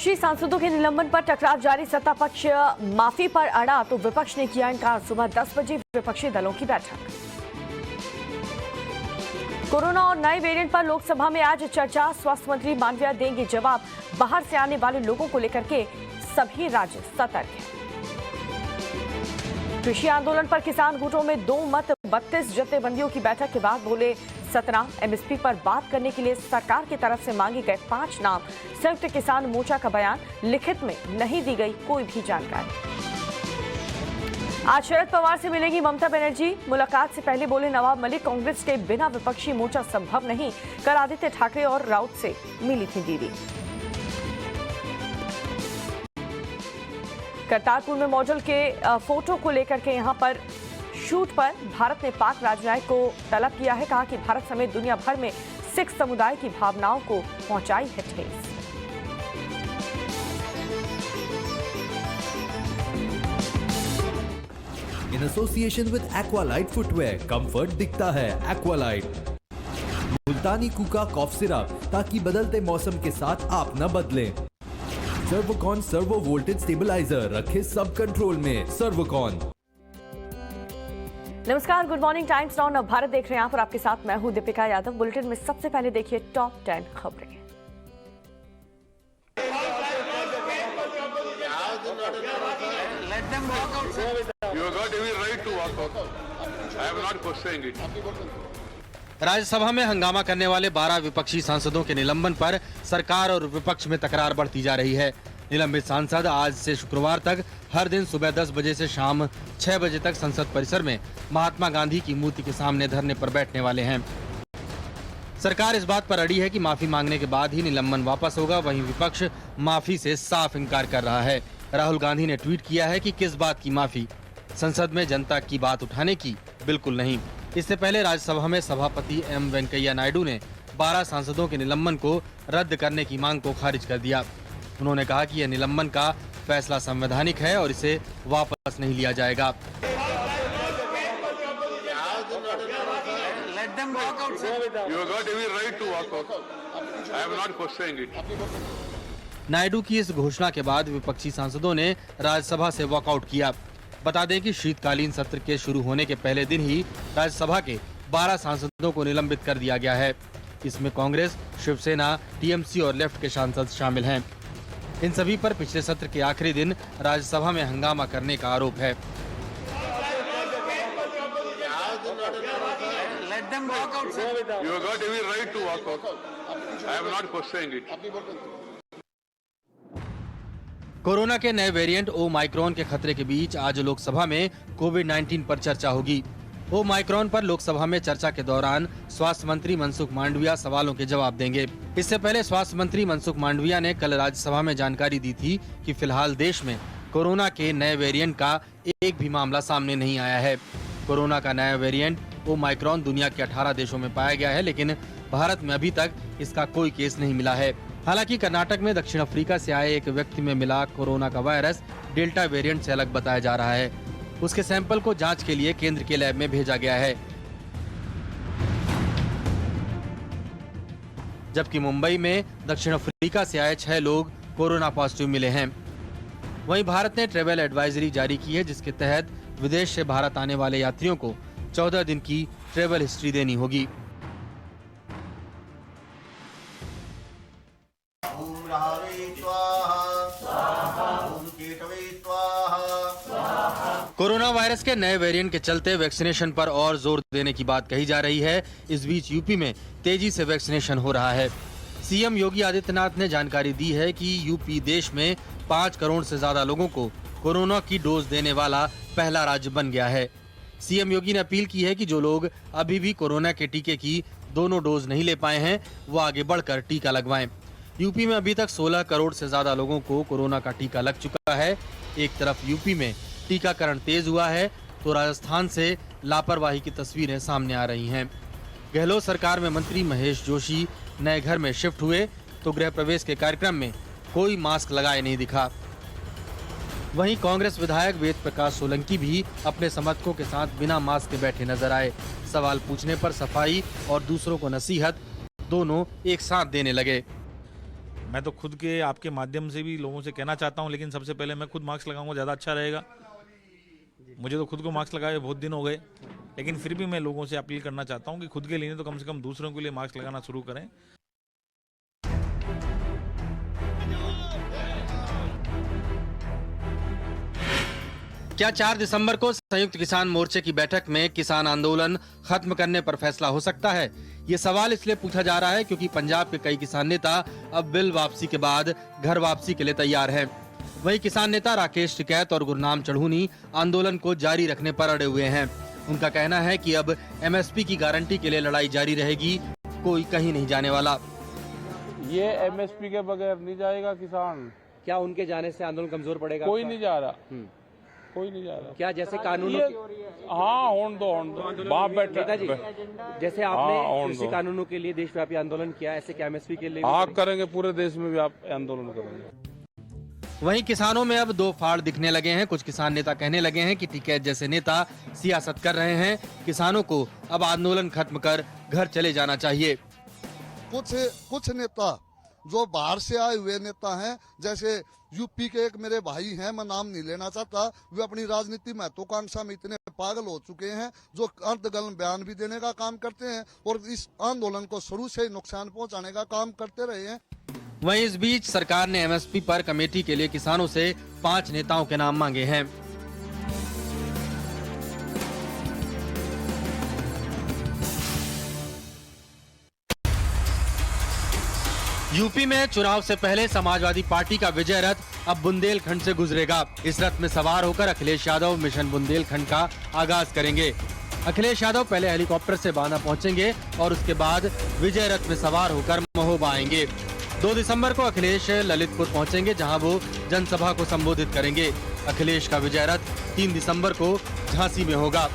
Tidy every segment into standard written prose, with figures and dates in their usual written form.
विपक्षी सांसदों के निलंबन पर टकराव जारी, सत्ता पक्ष माफी पर अड़ा तो विपक्ष ने किया इनकार। सुबह 10 बजे विपक्षी दलों की बैठक। कोरोना और नए वेरिएंट पर लोकसभा में आज चर्चा, स्वास्थ्य मंत्री मांडविया देंगे जवाब। बाहर से आने वाले लोगों को लेकर के सभी राज्य सतर्क हैं। कृषि आंदोलन पर किसान गुटों में 2 मत, 32 जत्थेबंदियों की बैठक के बाद बोले सतना। एमएसपी पर बात करने के लिए सरकार की तरफ से मांगे गए 5 नाम। संयुक्त किसान मोर्चा का बयान, लिखित में नहीं दी गई कोई भी जानकारी। आज शरद पवार से मिलेंगी ममता बनर्जी। मुलाकात से पहले बोले नवाब मलिक, कांग्रेस के बिना विपक्षी मोर्चा संभव नहीं। कल आदित्य ठाकरे और राउत से मिली थी दीदी। करतारपुर में मॉडल के फोटो को लेकर के यहां पर शूट पर भारत ने पाक राजनयिक को तलब किया है। कहा कि भारत समेत दुनिया भर में सिख समुदाय की भावनाओं को पहुंचाई है ठेस। In association with Aqualite Footwear, comfort दिखता है Aqualite। मुल्तानी कुका कॉफ सिरप, ताकि बदलते मौसम के साथ आप न बदलें। सर्वोकॉन सर्वो वोल्टेज स्टेबलाइजर, रखे सब कंट्रोल में। सर्वोकॉन। नमस्कार, गुड मॉर्निंग। टाइम्स नाउ नव भारत देख रहे हैं आप और आपके साथ मैं हूं दीपिका यादव। बुलेटिन में सबसे पहले देखिए टॉप 10 खबरें। राज्यसभा में हंगामा करने वाले 12 विपक्षी सांसदों के निलंबन पर सरकार और विपक्ष में तकरार बढ़ती जा रही है। निलंबित सांसद आज से शुक्रवार तक हर दिन सुबह 10 बजे से शाम 6 बजे तक संसद परिसर में महात्मा गांधी की मूर्ति के सामने धरने पर बैठने वाले हैं। सरकार इस बात पर अड़ी है कि माफी मांगने के बाद ही निलंबन वापस होगा। वहीं विपक्ष माफी से साफ इनकार कर रहा है। राहुल गांधी ने ट्वीट किया है कि किस बात की माफी, संसद में जनता की बात उठाने की, बिल्कुल नहीं। इससे पहले राज्यसभा में सभापति एम वेंकैया नायडू ने 12 सांसदों के निलंबन को रद्द करने की मांग को खारिज कर दिया। उन्होंने कहा कि यह निलंबन का फैसला संवैधानिक है और इसे वापस नहीं लिया जाएगा। नायडू की इस घोषणा के बाद विपक्षी सांसदों ने राज्यसभा से वॉकआउट किया। बता दें कि शीतकालीन सत्र के शुरू होने के पहले दिन ही राज्यसभा के 12 सांसदों को निलंबित कर दिया गया है। इसमें कांग्रेस, शिवसेना, टीएमसी और लेफ्ट के सांसद शामिल हैं। इन सभी पर पिछले सत्र के आखिरी दिन राज्यसभा में हंगामा करने का आरोप है। कोरोना के नए वेरिएंट ओमाइक्रॉन के खतरे के बीच आज लोकसभा में कोविड-19 पर चर्चा होगी। ओमाइक्रॉन पर लोकसभा में चर्चा के दौरान स्वास्थ्य मंत्री मनसुख मांडविया सवालों के जवाब देंगे। इससे पहले स्वास्थ्य मंत्री मनसुख मांडविया ने कल राज्यसभा में जानकारी दी थी कि फिलहाल देश में कोरोना के नए वेरिएंट का एक भी मामला सामने नहीं आया है। कोरोना का नया वेरिएंट ओमाइक्रॉन दुनिया के 18 देशों में पाया गया है, लेकिन भारत में अभी तक इसका कोई केस नहीं मिला है। हालांकि कर्नाटक में दक्षिण अफ्रीका से आए एक व्यक्ति में मिला कोरोना का वायरस डेल्टा वेरिएंट से अलग बताया जा रहा है। उसके सैंपल को जांच के लिए केंद्र के लैब में भेजा गया है। जबकि मुंबई में दक्षिण अफ्रीका से आए 6 लोग कोरोना पॉजिटिव मिले हैं। वहीं भारत ने ट्रैवल एडवाइजरी जारी की है, जिसके तहत विदेश से भारत आने वाले यात्रियों को 14 दिन की ट्रैवल हिस्ट्री देनी होगी। कोरोना वायरस के नए वेरिएंट के चलते वैक्सीनेशन पर और जोर देने की बात कही जा रही है। इस बीच यूपी में तेजी से वैक्सीनेशन हो रहा है। सीएम योगी आदित्यनाथ ने जानकारी दी है कि यूपी देश में 5 करोड़ से ज्यादा लोगों को कोरोना की डोज देने वाला पहला राज्य बन गया है। सीएम योगी ने अपील की है कि जो लोग अभी भी कोरोना के टीके की दोनों डोज नहीं ले पाए हैं, वो आगे बढ़कर टीका लगवाएं। यूपी में अभी तक 16 करोड़ से ज्यादा लोगों को कोरोना का टीका लग चुका है। एक तरफ यूपी में टीकाकरण तेज हुआ है, तो राजस्थान से लापरवाही की तस्वीरें सामने आ रही हैं। गहलोत सरकार में मंत्री महेश जोशी नए घर में शिफ्ट हुए तो गृह प्रवेश के कार्यक्रम में कोई मास्क लगाए नहीं दिखा। वहीं कांग्रेस विधायक वेद प्रकाश सोलंकी भी अपने समर्थकों के साथ बिना मास्क के बैठे नजर आए। सवाल पूछने पर सफाई और दूसरों को नसीहत दोनों एक साथ देने लगे। मैं तो खुद के आपके माध्यम से भी लोगों से कहना चाहता हूं, लेकिन सबसे पहले मैं खुद मास्क लगाऊंगा, ज़्यादा अच्छा रहेगा। मुझे तो खुद को मास्क लगाए बहुत दिन हो गए, लेकिन फिर भी मैं लोगों से अपील करना चाहता हूं कि खुद के लिए तो कम से कम दूसरों के लिए मास्क लगाना शुरू करें। क्या 4 दिसंबर को संयुक्त किसान मोर्चे की बैठक में किसान आंदोलन खत्म करने पर फैसला हो सकता है? ये सवाल इसलिए पूछा जा रहा है क्योंकि पंजाब के कई किसान नेता अब बिल वापसी के बाद घर वापसी के लिए तैयार हैं। वहीं किसान नेता राकेश टिकैत और गुरनाम चढ़ूनी आंदोलन को जारी रखने पर अड़े हुए हैं। उनका कहना है कि अब एमएसपी की गारंटी के लिए लड़ाई जारी रहेगी, कोई कहीं नहीं जाने वाला। ये एमएसपी के बगैर नहीं जाएगा किसान। क्या उनके जाने से आंदोलन कमजोर पड़ेगा? कोई नहीं जा रहा, कोई नहीं जा रहा। क्या जैसे कानूनों हाँ होने दो वहाँ बैठे नेताजी, जैसे आपने कृषि कानूनों के लिए देशव्यापी आंदोलन किया, ऐसे क्या एमएसपी के लिए? हाँ करेंगे, पूरे देश में भी आप आंदोलन करेंगे। वहीं किसानों में अब दो फाड़ दिखने लगे हैं। कुछ किसान नेता कहने लगे हैं कि टिकैत जैसे नेता सियासत कर रहे हैं, किसानों को अब आंदोलन खत्म कर घर चले जाना चाहिए। कुछ नेता जो बाहर से आए हुए नेता हैं, जैसे यूपी के एक मेरे भाई हैं, मैं नाम नहीं लेना चाहता, वे अपनी राजनीति महत्वाकांक्षा में इतने पागल हो चुके हैं जो अर्धगर्म बयान भी देने का काम करते हैं और इस आंदोलन को शुरू से ही नुकसान पहुंचाने का काम करते रहे हैं। वहीं इस बीच सरकार ने एमएसपी पर कमेटी के लिए किसानों से 5 नेताओं के नाम मांगे हैं। यूपी में चुनाव से पहले समाजवादी पार्टी का विजय रथ अब बुंदेलखंड से गुजरेगा। इस रथ में सवार होकर अखिलेश यादव मिशन बुंदेलखंड का आगाज करेंगे। अखिलेश यादव पहले हेलीकॉप्टर से बांदा पहुंचेंगे और उसके बाद विजय रथ में सवार होकर महोबा आएंगे। 2 दिसंबर को अखिलेश ललितपुर पहुंचेंगे, जहां वो जनसभा को संबोधित करेंगे। अखिलेश का विजय रथ 3 दिसंबर को झांसी में होगा।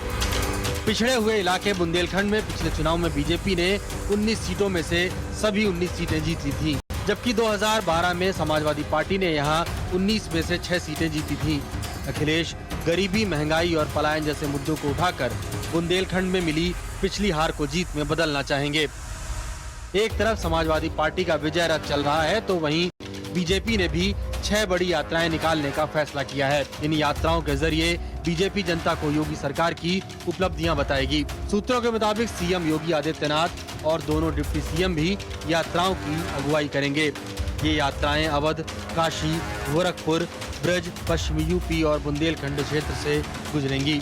पिछड़े हुए इलाके बुंदेलखंड में पिछले चुनाव में बीजेपी ने 19 सीटों में से सभी 19 सीटें जीती थी, जबकि 2012 में समाजवादी पार्टी ने यहां 19 में से 6 सीटें जीती थी। अखिलेश गरीबी, महंगाई और पलायन जैसे मुद्दों को उठाकर बुंदेलखंड में मिली पिछली हार को जीत में बदलना चाहेंगे। एक तरफ समाजवादी पार्टी का विजय रथ चल रहा है, तो वहीं बीजेपी ने भी 6 बड़ी यात्राएं निकालने का फैसला किया है। इन यात्राओं के जरिए बीजेपी जनता को योगी सरकार की उपलब्धियां बताएगी। सूत्रों के मुताबिक सीएम योगी आदित्यनाथ और दोनों डिप्टी सीएम भी यात्राओं की अगुवाई करेंगे। ये यात्राएं अवध, काशी, गोरखपुर, ब्रज, पश्चिमी यूपी और बुंदेलखंड क्षेत्र से गुजरेंगी।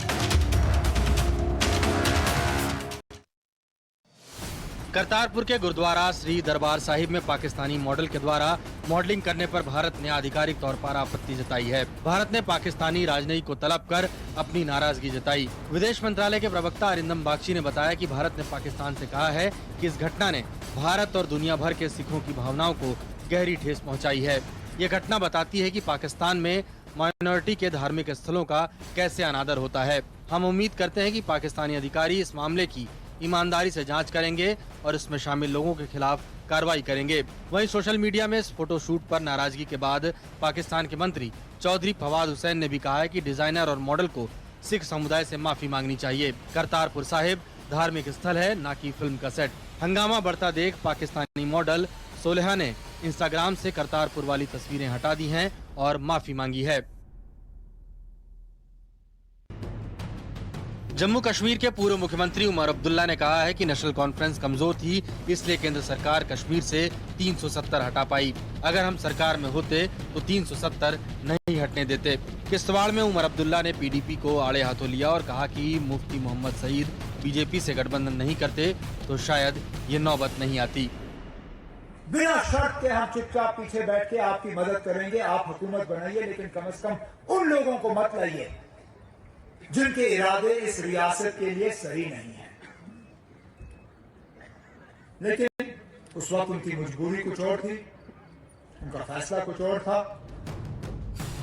करतारपुर के गुरुद्वारा श्री दरबार साहिब में पाकिस्तानी मॉडल के द्वारा मॉडलिंग करने पर भारत ने आधिकारिक तौर पर आपत्ति जताई है। भारत ने पाकिस्तानी राजनयिक को तलब कर अपनी नाराजगी जताई। विदेश मंत्रालय के प्रवक्ता अरिंदम बागची ने बताया कि भारत ने पाकिस्तान से कहा है कि इस घटना ने भारत और दुनिया भर के सिखों की भावनाओं को गहरी ठेस पहुँचाई है। ये घटना बताती है कि पाकिस्तान में माइनॉरिटी के धार्मिक स्थलों का कैसे अनादर होता है। हम उम्मीद करते हैं कि पाकिस्तानी अधिकारी इस मामले की ईमानदारी से जांच करेंगे और इसमें शामिल लोगों के खिलाफ कार्रवाई करेंगे। वहीं सोशल मीडिया में इस फोटो शूट पर नाराजगी के बाद पाकिस्तान के मंत्री चौधरी फवाद हुसैन ने भी कहा है कि डिजाइनर और मॉडल को सिख समुदाय से माफी मांगनी चाहिए। करतारपुर साहिब धार्मिक स्थल है, न कि फिल्म का सेट। हंगामा बढ़ता देख पाकिस्तानी मॉडल सोलेहा ने इंस्टाग्राम से करतारपुर वाली तस्वीरें हटा दी हैं और माफी मांगी है। जम्मू कश्मीर के पूर्व मुख्यमंत्री उमर अब्दुल्ला ने कहा है कि नेशनल कॉन्फ्रेंस कमजोर थी, इसलिए केंद्र सरकार कश्मीर से 370 हटा पाई। अगर हम सरकार में होते तो 370 नहीं हटने देते। किश्तवाड़ में उमर अब्दुल्ला ने पीडीपी को आड़े हाथों लिया और कहा कि मुफ्ती मोहम्मद सईद बीजेपी से गठबंधन नहीं करते तो शायद ये नौबत नहीं आती। बिना शर्त के हम चुपचाप पीछे बैठ के आपकी मदद करेंगे, आप हुकूमत बनाइए, लेकिन कम से कम उन लोगों को मत लाइए जिनके इरादे इस रियासत के लिए सही नहीं है। लेकिन उस वक्त उनकी मजबूरी कुछ और थी, उनका फैसला कुछ और था।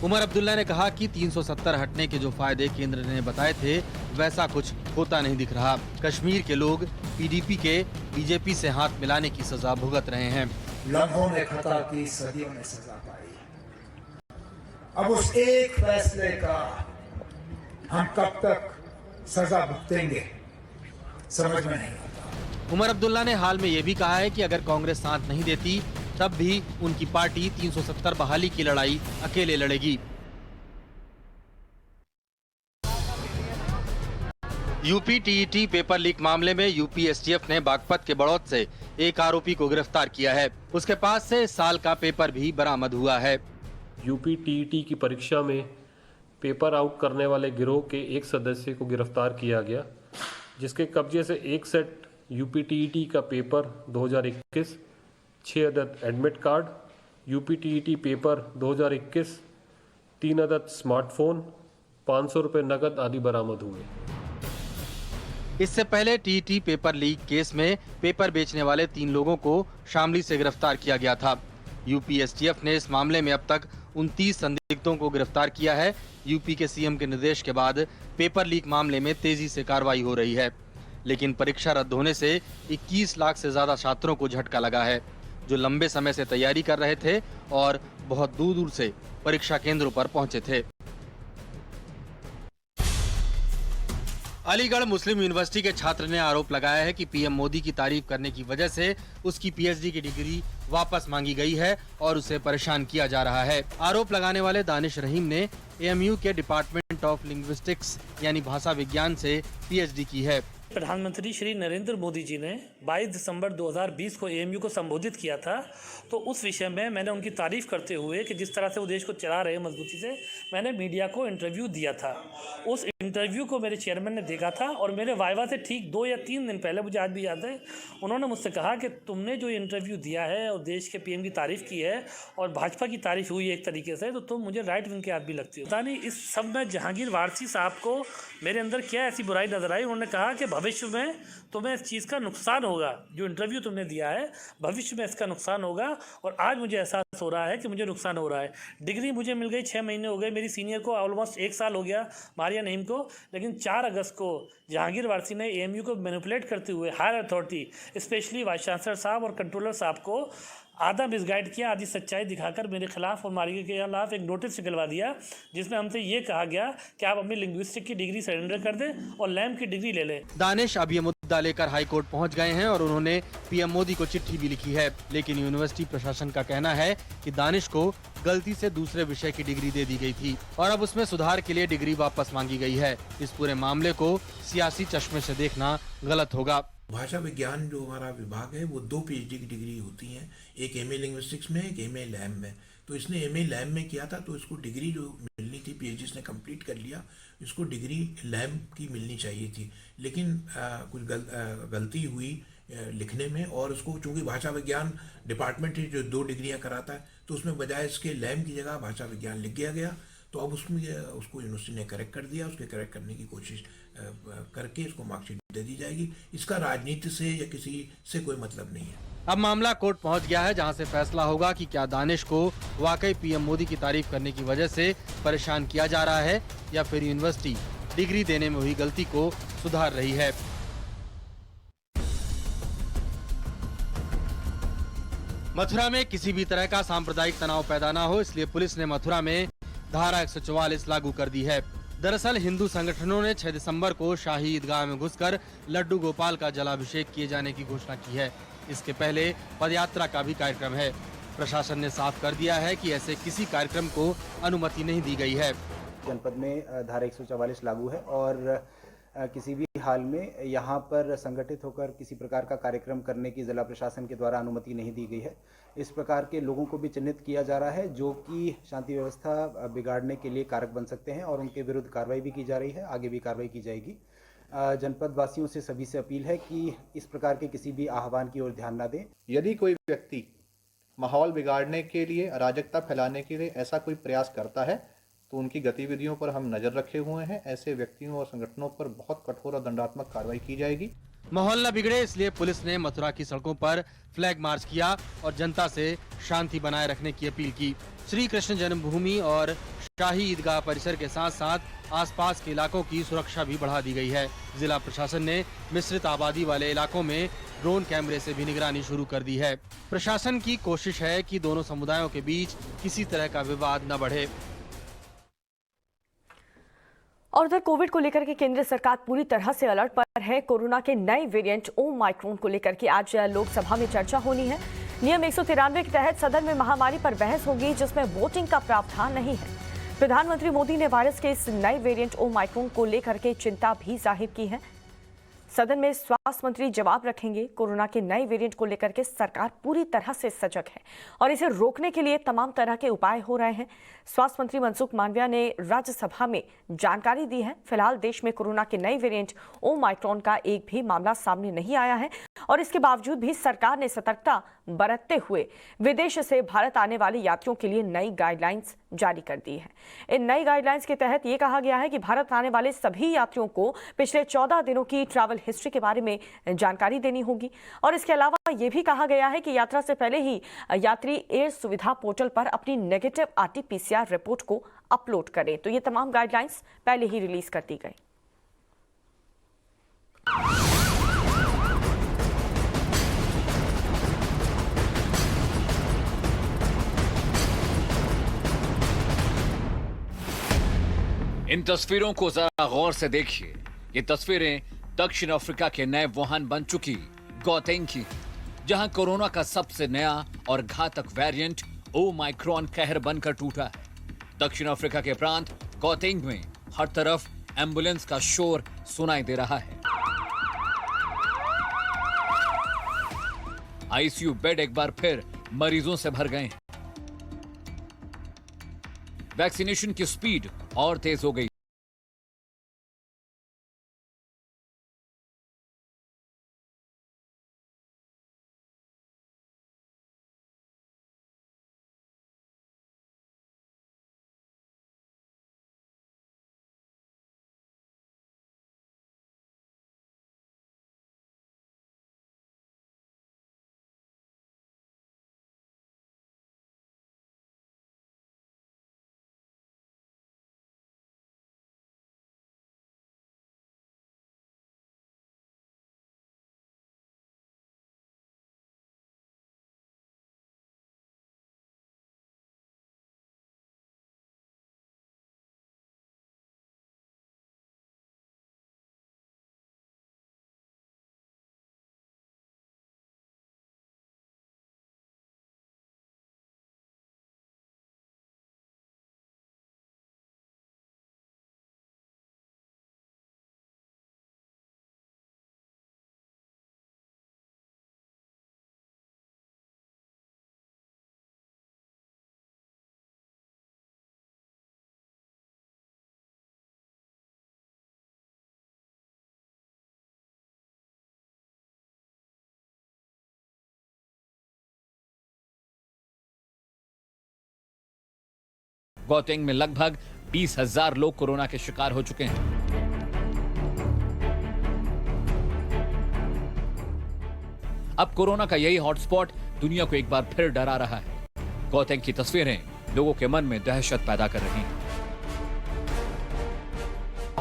उमर अब्दुल्ला ने कहा कि 370 हटने के जो फायदे केंद्र ने बताए थे, वैसा कुछ होता नहीं दिख रहा। कश्मीर के लोग पीडीपी के बीजेपी से हाथ मिलाने की सजा भुगत रहे हैं। लम्हों में खता की, सदियों में सजा पाई। अब उस एक फैसले का हम कब तक सजा भुगतेंगे, समझ में नहीं आता। उमर अब्दुल्ला ने हाल में ये भी कहा है कि अगर कांग्रेस साथ नहीं देती तब भी उनकी पार्टी 370 बहाली की लड़ाई अकेले लड़ेगी। यूपी टीईटी पेपर लीक मामले में यूपी एसटीएफ ने बागपत के बड़ौत से एक आरोपी को गिरफ्तार किया है। उसके पास से इस साल का पेपर भी बरामद हुआ है। यूपी टीईटी की परीक्षा में पेपर आउट करने वाले गिरोह के एक सदस्य को गिरफ्तार किया गया, जिसके कब्जे से एक सेट यूपी टीईटी का पेपर 2021, 6 अदद admit card, UP TET paper 2021, 3 अदद स्मार्टफोन, 500 रुपये नकद आदि बरामद हुए। इससे पहले टीईटी पेपर लीक केस में पेपर बेचने वाले 3 लोगों को शामली से गिरफ्तार किया गया था। यूपी एसटीएफ ने इस मामले में अब तक 29 संदिग्धों को गिरफ्तार किया है। यूपी के सीएम के निर्देश के बाद पेपर लीक मामले में तेजी से कार्रवाई हो रही है, लेकिन परीक्षा रद्द होने से 21 लाख से ज्यादा छात्रों को झटका लगा है, जो लंबे समय से तैयारी कर रहे थे और बहुत दूर दूर से परीक्षा केंद्रों पर पहुंचे थे। अलीगढ़ मुस्लिम यूनिवर्सिटी के छात्र ने आरोप लगाया है कि पीएम मोदी की तारीफ करने की वजह से उसकी पीएचडी की डिग्री वापस मांगी गई है और उसे परेशान किया जा रहा है। आरोप लगाने वाले दानिश रहीम ने एएमयू के डिपार्टमेंट ऑफ लिंग्विस्टिक्स यानी भाषा विज्ञान से पीएचडी की है। प्रधानमंत्री श्री नरेंद्र मोदी जी ने 22 दिसंबर 2020 को एएमयू को संबोधित किया था, तो उस विषय में मैंने उनकी तारीफ करते हुए कि जिस तरह से वो देश को चला रहे हैं मजबूती से, मैंने मीडिया को इंटरव्यू दिया था। उस इंटरव्यू को मेरे चेयरमैन ने देखा था और मेरे वाइवा से ठीक 2 या 3 दिन पहले, मुझे आज भी याद है, उन्होंने मुझसे कहा कि तुमने जो इंटरव्यू दिया है और देश के पीएम की तारीफ की है और भाजपा की तारीफ हुई है एक तरीके से, तो तुम मुझे राइट विंग के आदमी लगती हो। पता नहीं इस सब में जहांगीर वारसी साहब को मेरे अंदर क्या ऐसी बुराई नजर आई। उन्होंने कहा कि भविष्य में तुम्हें इस चीज़ का नुकसान होगा, जो इंटरव्यू तुमने दिया है भविष्य में इसका नुकसान होगा। और आज मुझे एहसास हो रहा है कि मुझे नुकसान हो रहा है। डिग्री मुझे मिल गई, 6 महीने हो गए, मेरी सीनियर को ऑलमोस्ट 1 साल हो गया, मारिया नईम को, लेकिन 4 अगस्त को जहांगीर वारसी ने एएमयू को मैनिपुलेट करते हुए higher authority specially vice chancellor साहब और कंट्रोलर साहब को आधा मिसगाइड किया, आधी सच्चाई दिखाकर मेरे खिलाफ और मारिया के खिलाफ एक नोटिस निकलवा दिया, जिसमें हमसे ये कहा गया कि आप अपनी लिंग्विस्टिक की डिग्री सरेंडर कर दें और लैम्प की डिग्री ले लें। दानिश अब ये मुद्दा लेकर हाई कोर्ट पहुंच गए हैं और उन्होंने पीएम मोदी को चिट्ठी भी लिखी है, लेकिन यूनिवर्सिटी प्रशासन का कहना है कि दानिश को गलती से दूसरे विषय की डिग्री दे दी गई थी और अब उसमें सुधार के लिए डिग्री वापस मांगी गई है। इस पूरे मामले को सियासी चश्मे से देखना गलत होगा। भाषा विज्ञान जो हमारा विभाग है वो 2 पीएचडी की डिग्री होती हैं, एक एमए लिंग्विस्टिक्स में, एक एमए लैम में। तो इसने एमए लैम में किया था, तो इसको डिग्री जो मिलनी थी, पीएचडी इसने कंप्लीट कर लिया, इसको डिग्री लैम की मिलनी चाहिए थी, लेकिन कुछ गलती हुई लिखने में, और उसको चूंकि भाषा विज्ञान डिपार्टमेंट जो 2 डिग्रियां कराता है, तो उसमें बजाय इसके लैम की जगह भाषा विज्ञान लिख दिया गया। तो अब उसमें उसको यूनिवर्सिटी ने करेक्ट कर दिया, उसके करेक्ट करने की कोशिश करके इसको मार्कशीट दे दी जाएगी। इसका राजनीति से या किसी से कोई मतलब नहीं है। अब मामला कोर्ट पहुंच गया है, जहां से फैसला होगा कि क्या दानिश को वाकई पीएम मोदी की तारीफ करने की वजह से परेशान किया जा रहा है या फिर यूनिवर्सिटी डिग्री देने में हुई गलती को सुधार रही है। मथुरा में किसी भी तरह का सांप्रदायिक तनाव पैदा न हो, इसलिए पुलिस ने मथुरा में धारा 144 लागू कर दी है। दरअसल हिंदू संगठनों ने 6 दिसंबर को शाही ईदगाह में घुसकर लड्डू गोपाल का जलाभिषेक किए जाने की घोषणा की है। इसके पहले पदयात्रा का भी कार्यक्रम है। प्रशासन ने साफ कर दिया है कि ऐसे किसी कार्यक्रम को अनुमति नहीं दी गई है। जनपद में धारा 144 लागू है और किसी भी हाल में यहाँ पर संगठित होकर किसी प्रकार का कार्यक्रम करने की जिला प्रशासन के द्वारा अनुमति नहीं दी गई है। इस प्रकार के लोगों को भी चिन्हित किया जा रहा है जो कि शांति व्यवस्था बिगाड़ने के लिए कारक बन सकते हैं और उनके विरुद्ध कार्रवाई भी की जा रही है, आगे भी कार्रवाई की जाएगी। जनपद वासियों से सभी से अपील है कि इस प्रकार के किसी भी आह्वान की ओर ध्यान न दें। यदि कोई व्यक्ति माहौल बिगाड़ने के लिए, अराजकता फैलाने के लिए ऐसा कोई प्रयास करता है तो उनकी गतिविधियों पर हम नजर रखे हुए हैं। ऐसे व्यक्तियों और संगठनों पर बहुत कठोर और दंडात्मक कार्रवाई की जाएगी। माहौल न बिगड़े इसलिए पुलिस ने मथुरा की सड़कों पर फ्लैग मार्च किया और जनता से शांति बनाए रखने की अपील की। श्री कृष्ण जन्मभूमि और शाही ईदगाह परिसर के साथ साथ आसपास के इलाकों की सुरक्षा भी बढ़ा दी गई है। जिला प्रशासन ने मिश्रित आबादी वाले इलाकों में ड्रोन कैमरे से भी निगरानी शुरू कर दी है। प्रशासन की कोशिश है कि दोनों समुदायों के बीच किसी तरह का विवाद न बढ़े। और उधर कोविड को लेकर के केंद्र सरकार पूरी तरह से अलर्ट पर है। कोरोना के नए वेरिएंट ओमाइक्रॉन को लेकर के आज लोकसभा में चर्चा होनी है। नियम 193 के तहत सदन में महामारी पर बहस होगी, जिसमें वोटिंग का प्रावधान नहीं है। प्रधानमंत्री मोदी ने वायरस के इस नए वेरिएंट ओमाइक्रॉन को लेकर के चिंता भी जाहिर की है। सदन में स्वास्थ्य मंत्री जवाब रखेंगे। कोरोना के नए वेरिएंट को लेकर के सरकार पूरी तरह से सजग है और इसे रोकने के लिए तमाम तरह के उपाय हो रहे हैं। स्वास्थ्य मंत्री मनसुख मांडविया ने राज्यसभा में जानकारी दी है। फिलहाल देश में कोरोना के नए वेरिएंट ओमाइक्रॉन का एक भी मामला सामने नहीं आया है और इसके बावजूद भी सरकार ने सतर्कता बरतते हुए विदेश से भारत आने वाले यात्रियों के लिए नई गाइडलाइंस जारी कर दी है। इन नई गाइडलाइंस के तहत ये कहा गया है कि भारत आने वाले सभी यात्रियों को पिछले 14 दिनों की ट्रैवल हिस्ट्री के बारे में जानकारी देनी होगी और इसके अलावा ये भी कहा गया है कि यात्रा से पहले ही यात्री एयर सुविधा पोर्टल पर अपनी नेगेटिव RT-PCR रिपोर्ट को अपलोड करें। तो ये तमाम गाइडलाइंस पहले ही रिलीज कर दी गई। इन तस्वीरों को जरा गौर से देखिए। ये तस्वीरें दक्षिण अफ्रीका के नए वुहान बन चुकी गौतेंग की, जहां कोरोना का सबसे नया और घातक वेरिएंट ओमाइक्रॉन कहर बनकर टूटा है। दक्षिण अफ्रीका के प्रांत गौतेंग में हर तरफ एम्बुलेंस का शोर सुनाई दे रहा है। आईसीयू बेड एक बार फिर मरीजों से भर गए हैं। वैक्सीनेशन की स्पीड और तेज हो गई। गौतेंग में लगभग 20,000 लोग कोरोना के शिकार हो चुके हैं। अब कोरोना का यही हॉटस्पॉट दुनिया को एक बार फिर डरा रहा है। गौतेंग की तस्वीरें लोगों के मन में दहशत पैदा कर रही हैं।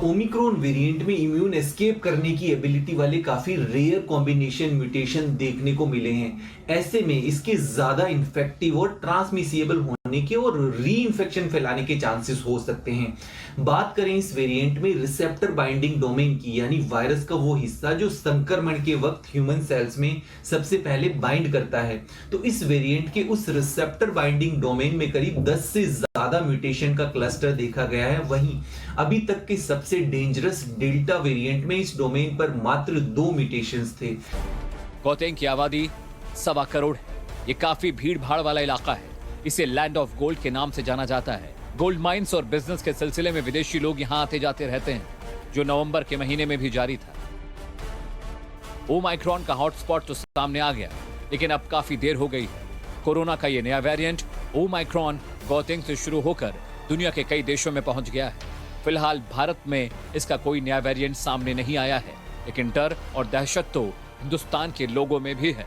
ओमिक्रॉन वेरिएंट में इम्यून एस्केप करने की एबिलिटी वाले काफी रेयर कॉम्बिनेशन म्यूटेशन देखने को मिले हैं। ऐसे में इसके ज्यादा इन्फेक्टिव और ट्रांसमिसिबल होने के और री इन्फेक्शन फैलाने के चांसेस हो सकते हैं। बात करें इस वेरिएंट में रिसेप्टर बाइंडिंग डोमेन की, यानी वायरस का वो हिस्सा जो संक्रमण के वक्त ह्यूमन सेल्स में सबसे पहले बाइंड करता है, तो इस वेरिएंट के उस रिसेप्टर बाइंडिंग डोमेन में करीब 10 से ज्यादा म्यूटेशन का क्लस्टर देखा गया है। वहीं अभी तक के सबसे डेंजरस डेल्टा वेरिएंट में इस डोमेन पर मात्र 2 म्यूटेशंस थे। गौतेंग की आबादी 1.25 करोड़ है। ये काफी भीड़ भाड़ वाला इलाका है। इसे लैंड ऑफ गोल्ड के नाम से जाना जाता है। गोल्ड माइंस और बिजनेस के सिलसिले में विदेशी लोग यहाँ आते जाते रहते हैं, जो नवंबर के महीने में भी जारी था। ओमाइक्रॉन का हॉटस्पॉट तो सामने आ गया, लेकिन अब काफी देर हो गई है। कोरोना का ये नया वेरिएंट ओमाइक्रॉन गौतेंग से शुरू होकर दुनिया के कई देशों में पहुंच गया है। फिलहाल भारत में इसका कोई नया वेरिएंट सामने नहीं आया है, लेकिन डर और दहशत तो हिंदुस्तान के लोगों में भी है।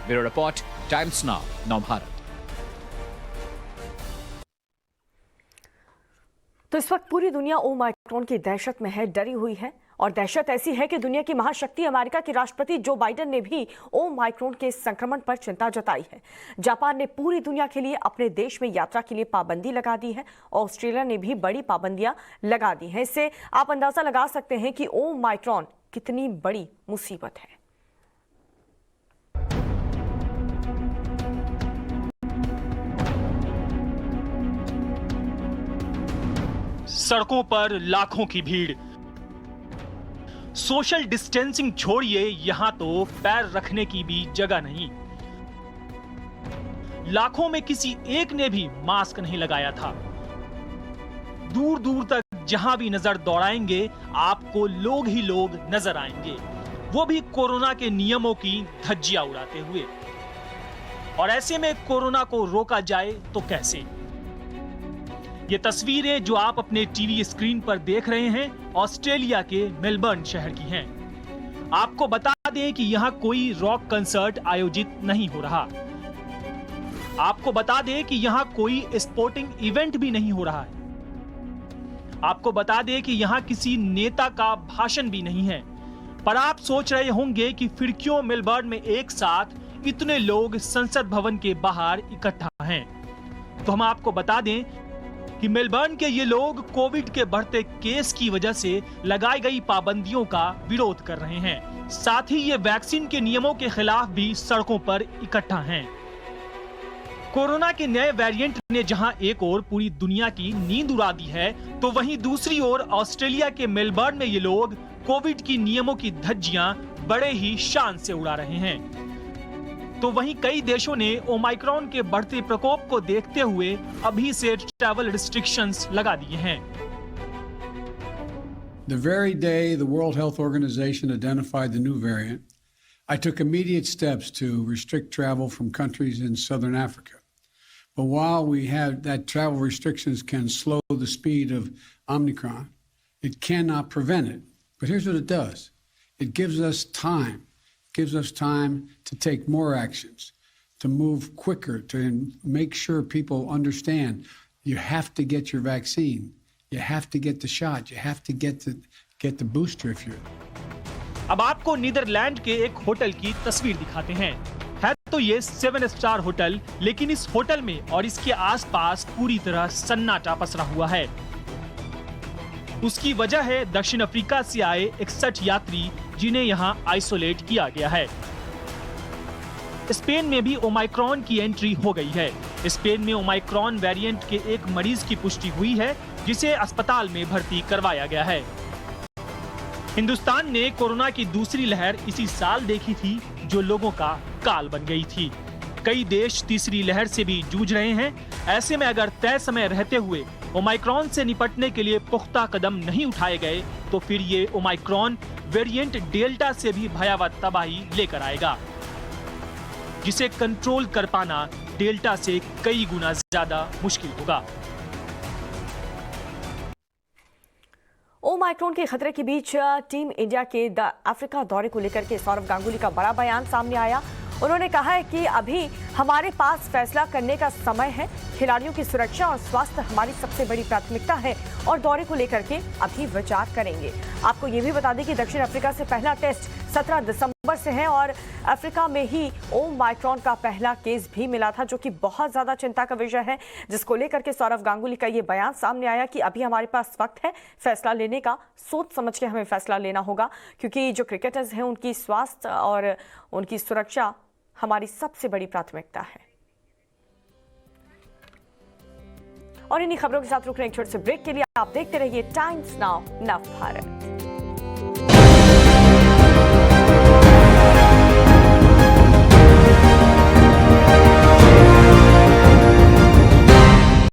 Bureau report, times now, Navbharat. तो इस वक्त पूरी दुनिया ओमाइक्रॉन की दहशत में है, डरी हुई है और दहशत ऐसी है कि दुनिया की महाशक्ति अमेरिका के राष्ट्रपति जो बाइडेन ने भी ओमाइक्रॉन के संक्रमण पर चिंता जताई है। जापान ने पूरी दुनिया के लिए अपने देश में यात्रा के लिए पाबंदी लगा दी है। ऑस्ट्रेलिया ने भी बड़ी पाबंदियां लगा दी हैं। इससे आप अंदाजा लगा सकते हैं कि ओमाइक्रॉन कितनी बड़ी मुसीबत है। सड़कों पर लाखों की भीड़। सोशल डिस्टेंसिंग छोड़िए, यहां तो पैर रखने की भी जगह नहीं। लाखों में किसी एक ने भी मास्क नहीं लगाया था। दूर दूर तक जहां भी नजर दौड़ाएंगे आपको लोग ही लोग नजर आएंगे, वो भी कोरोना के नियमों की धज्जियां उड़ाते हुए। और ऐसे में कोरोना को रोका जाए तो कैसे? ये तस्वीरें जो आप अपने टीवी स्क्रीन पर देख रहे हैं ऑस्ट्रेलिया के मेलबर्न शहर की हैं। आपको बता दें कि यहां कोई रॉक कंसर्ट आयोजित नहीं हो रहा। आपको बता दें कि यहां कोई स्पोर्टिंग इवेंट भी नहीं हो रहा है। आपको बता दें कि यहां किसी नेता का भाषण भी नहीं है। पर आप सोच रहे होंगे कि फिर क्यों मेलबर्न में एक साथ इतने लोग संसद भवन के बाहर इकट्ठा हैं? तो हम आपको बता दें कि मेलबर्न के ये लोग कोविड के बढ़ते केस की वजह से लगाई गई पाबंदियों का विरोध कर रहे हैं। साथ ही ये वैक्सीन के नियमों के खिलाफ भी सड़कों पर इकट्ठा हैं। कोरोना के नए वेरिएंट ने जहां एक ओर पूरी दुनिया की नींद उड़ा दी है, तो वहीं दूसरी ओर ऑस्ट्रेलिया के मेलबर्न में ये लोग कोविड की नियमों की धज्जियां बड़े ही शान से उड़ा रहे हैं। तो वहीं कई देशों ने ओमाइक्रॉन के बढ़ते प्रकोप को देखते हुए अभी से ट्रैवल रिस्ट्रिक्शंस लगा दिए हैं। The very day the World Health Organization identified the new variant, I took immediate steps to restrict travel from countries in southern Africa. But while we have that travel restrictions can slow the speed of Omicron, it cannot prevent it. But here's what it does. It gives us time. It gives us time to take more actions, to move quicker, to make sure people understand you have to get your vaccine. You have to get the shot. You have to get the booster if you're... अब आपको Netherlands के एक hotel की तस्वीर दिखाते हैं। है तो ये 7 स्टार होटल, लेकिन इस होटल में और इसके आसपास पूरी तरह सन्नाटा पसरा हुआ है। उसकी वजह है दक्षिण अफ्रीका से आए 61 यात्री जिन्हें यहां आइसोलेट किया गया है। स्पेन में भी ओमाइक्रॉन की एंट्री हो गई है। स्पेन में ओमाइक्रॉन वेरिएंट के एक मरीज की पुष्टि हुई है, जिसे अस्पताल में भर्ती करवाया गया है। हिंदुस्तान ने कोरोना की दूसरी लहर इसी साल देखी थी, जो लोगों का काल बन गई थी। कई देश तीसरी लहर से भी जूझ रहे हैं। ऐसे में अगर तय समय रहते हुए ओमाइक्रॉन से निपटने के लिए पुख्ता कदम नहीं उठाए गए, तो फिर ये ओमाइक्रॉन वेरिएंट डेल्टा से भी भयावह तबाही लेकर आएगा, जिसे कंट्रोल कर पाना डेल्टा से कई गुना ज्यादा मुश्किल होगा। ओमाइक्रॉन के खतरे के बीच टीम इंडिया के अफ्रीका दौरे को लेकर के सौरव गांगुली का बड़ा बयान सामने आया। उन्होंने कहा है कि अभी हमारे पास फैसला करने का समय है। खिलाड़ियों की सुरक्षा और स्वास्थ्य हमारी सबसे बड़ी प्राथमिकता है और दौरे को लेकर के अभी विचार करेंगे। आपको ये भी बता दें कि दक्षिण अफ्रीका से पहला टेस्ट 17 दिसंबर से है और अफ्रीका में ही ओमाइक्रॉन का पहला केस भी मिला था, जो कि बहुत ज्यादा चिंता का विषय है, जिसको लेकर के सौरव गांगुली का ये बयान सामने आया कि अभी हमारे पास वक्त है फैसला लेने का। सोच समझ के हमें फैसला लेना होगा, क्योंकि जो क्रिकेटर्स हैं उनकी स्वास्थ्य और उनकी सुरक्षा हमारी सबसे बड़ी प्राथमिकता है। और इन्हीं खबरों के साथ रुक रहे एक छोटे से ब्रेक के लिए। आप देखते रहिए टाइम्स नाउ नव भारत।